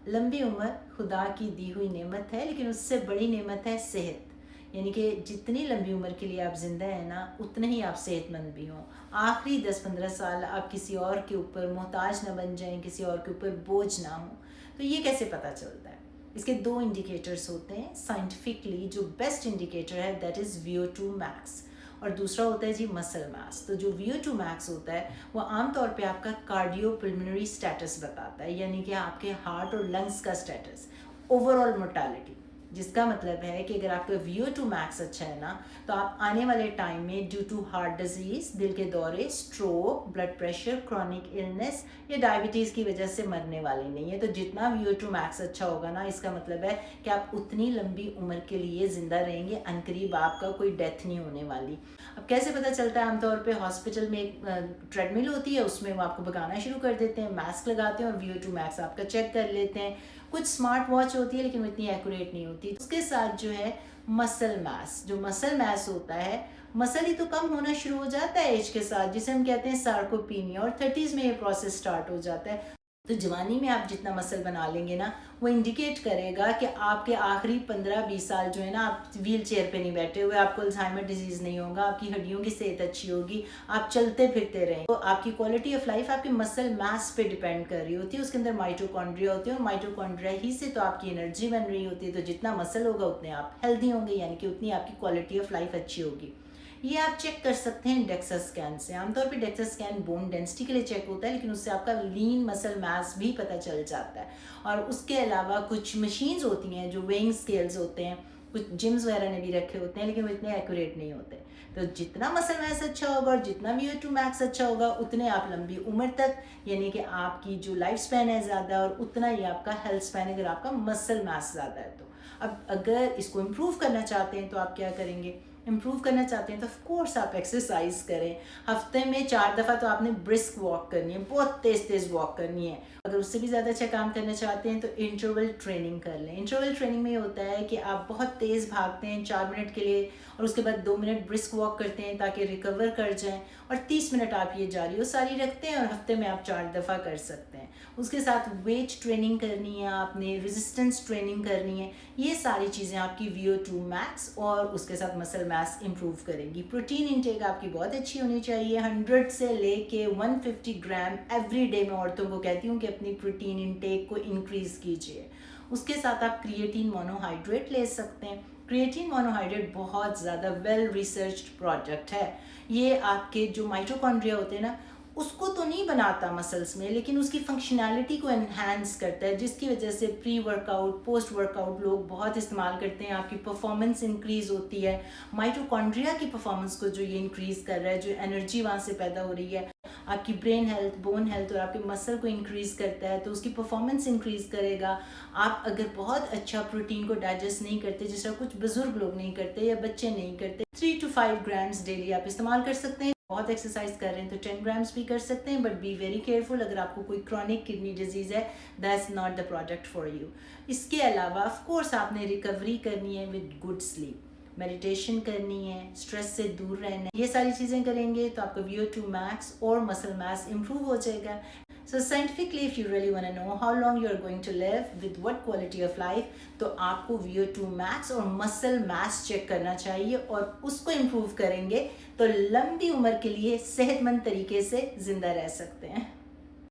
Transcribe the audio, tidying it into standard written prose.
लंबी उम्र खुदा की दी हुई नेमत है, लेकिन उससे बड़ी नेमत है सेहत। यानी कि जितनी लंबी उम्र के लिए आप ज़िंदा हैं ना, उतने ही आप सेहतमंद भी हों। आखिरी 10-15 साल आप किसी और के ऊपर मोहताज ना बन जाएं, किसी और के ऊपर बोझ ना हो। तो ये कैसे पता चलता है? इसके 2 इंडिकेटर्स होते हैं। साइंटिफिकली जो बेस्ट इंडिकेटर है दैट इज़ VO2 मैक्स, और दूसरा होता है जी मसल मास। तो जो VO2 मैक्स होता है वो आमतौर पे आपका कार्डियो पल्मोनरी स्टेटस बताता है, यानी कि आपके हार्ट और लंग्स का स्टेटस, ओवरऑल मोर्टालिटी। जिसका मतलब है कि अगर आपका VO2 मैक्स अच्छा है ना, तो आप आने वाले टाइम में ड्यू टू हार्ट डिजीज़, दिल के दौरे, stroke, blood pressure, chronic illness या डायबिटीज़ की वजह से मरने वाले नहीं है। तो जितना VO2 मैक्स अच्छा होगा ना, इसका मतलब है कि आप उतनी लंबी उम्र के लिए ज़िंदा रहेंगे। अनकरीब आपका कोई डेथ नहीं होने वाली। अब कैसे पता चलता है? आमतौर पे हॉस्पिटल में एक ट्रेडमिल होती है, उसमें वो आपको भगाना शुरू कर देते हैं, मास्क लगाते हैं और VO2 मैक्स आपका चेक कर लेते हैं। कुछ स्मार्ट वॉच होती है, लेकिन वो इतनी एक्यूरेट नहीं होती। उसके साथ जो है मसल मास, जो मसल मास होता है, मसल ही तो कम होना शुरू हो जाता है एज के साथ, जिसे हम कहते हैं सार्कोपीनिया, और 30s में ये प्रोसेस स्टार्ट हो जाता है। तो जवानी में आप जितना मसल बना लेंगे ना, वो इंडिकेट करेगा कि आपके आखिरी 15-20 साल जो है ना, आप व्हील चेयर पे नहीं बैठे हुए, आपको अल्जाइमर डिजीज़ नहीं होगा, आपकी हड्डियों की सेहत अच्छी होगी, आप चलते फिरते रहेंगे। तो आपकी क्वालिटी ऑफ लाइफ आपके मसल मास पे डिपेंड कर रही होती है। उसके अंदर माइटोकॉन्ड्रिया होती है, और माइटोकॉन्ड्रिया ही से तो आपकी एनर्जी बन रही होती है। तो जितना मसल होगा उतने आप हेल्दी होंगे, यानी कि उतनी आपकी क्वालिटी ऑफ लाइफ अच्छी होगी। ये आप चेक कर सकते हैं डेक्सा स्कैन से। आमतौर पे डेक्सा स्कैन बोन डेंसिटी के लिए चेक होता है, लेकिन उससे आपका लीन मसल मास भी पता चल जाता है। और उसके अलावा कुछ मशीन्स होती हैं जो वेइंग स्केल्स होते हैं, कुछ जिम्स वगैरह ने भी रखे होते हैं, लेकिन वो इतने एक्यूरेट नहीं होते। तो जितना मसल मास अच्छा होगा और जितना VO2 मैक्स अच्छा होगा, उतने आप लंबी उम्र तक, यानी कि आपकी जो लाइफ स्पैन है ज़्यादा, और उतना ही आपका हेल्थ स्पैन अगर आपका मसल मास ज़्यादा है तो। अब अगर इसको इम्प्रूव करना चाहते हैं तो आप क्या करेंगे? इम्प्रूव करना चाहते हैं तो ऑफ कोर्स आप एक्सरसाइज करें। हफ्ते में 4 दफ़ा तो आपने ब्रिस्क वॉक करनी है, बहुत तेज़ तेज़ वॉक करनी है। अगर उससे भी ज़्यादा अच्छा काम करना चाहते हैं तो इंटरवल ट्रेनिंग कर लें। इंटरवल ट्रेनिंग में ये होता है कि आप बहुत तेज़ भागते हैं 4 मिनट के लिए, और उसके बाद 2 मिनट ब्रिस्क वॉक करते हैं ताकि रिकवर कर जाएं, और 30 मिनट आप ये जारी और सारी रखते हैं, और हफ्ते में आप 4 दफ़ा कर सकते हैं। उसके साथ वेट ट्रेनिंग करनी है आपने, रेजिस्टेंस ट्रेनिंग करनी है। ये सारी चीज़ें आपकी VO2 मैक्स और उसके साथ मसल मास इम्प्रूव करेंगी। प्रोटीन इंटेक आपकी बहुत अच्छी होनी चाहिए। 100 से लेके 150 ग्राम एवरी डे मैं औरतों को कहती हूँ कि अपनी प्रोटीन इंटेक को इंक्रीज़ कीजिए। उसके साथ आप क्रिएटिन मोनोहाइड्रेट ले सकते हैं। क्रिएटिन मोनोहाइड्रेट बहुत ज़्यादा वेल रिसर्च्ड प्रोडक्ट है। ये आपके जो माइटोकॉन्ड्रिया होते हैं ना, उसको तो नहीं बनाता मसल्स में, लेकिन उसकी फंक्शनैलिटी को एनहांस करता है, जिसकी वजह से प्री वर्कआउट, पोस्ट वर्कआउट लोग बहुत इस्तेमाल करते हैं। आपकी परफॉर्मेंस इंक्रीज़ होती है। माइटोकॉन्ड्रिया की परफॉर्मेंस को जो ये इंक्रीज़ कर रहा है, जो एनर्जी वहाँ से पैदा हो रही है, आपकी ब्रेन हेल्थ, बोन हेल्थ और आपके मसल को इंक्रीज़ करता है, तो उसकी परफॉर्मेंस इंक्रीज़ करेगा। आप अगर बहुत अच्छा प्रोटीन को डाइजेस्ट नहीं करते, जिस तरह कुछ बुजुर्ग लोग नहीं करते या बच्चे नहीं करते, 3 to 5 ग्राम्स डेली आप इस्तेमाल कर सकते हैं। बहुत एक्सरसाइज कर रहे हैं तो 10 ग्राम्स भी कर सकते हैं, बट बी वेरी केयरफुल। अगर आपको कोई क्रॉनिक किडनी डिजीज़ है, that's not the product for you. इसके अलावा ऑफ कोर्स आपने रिकवरी करनी है विद गुड स्लीप, मेडिटेशन करनी है, स्ट्रेस से दूर रहना है। ये सारी चीज़ें करेंगे तो आपका VO2 मैक्स और मसल मास इम्प्रूव हो जाएगा। So scientifically, if you really want to know how long you are going to live with what quality of life, तो आपको VO2 max और muscle mass चेक करना चाहिए, और उसको इम्प्रूव करेंगे तो लंबी उम्र के लिए सेहतमंद तरीके से ज़िंदा रह सकते हैं।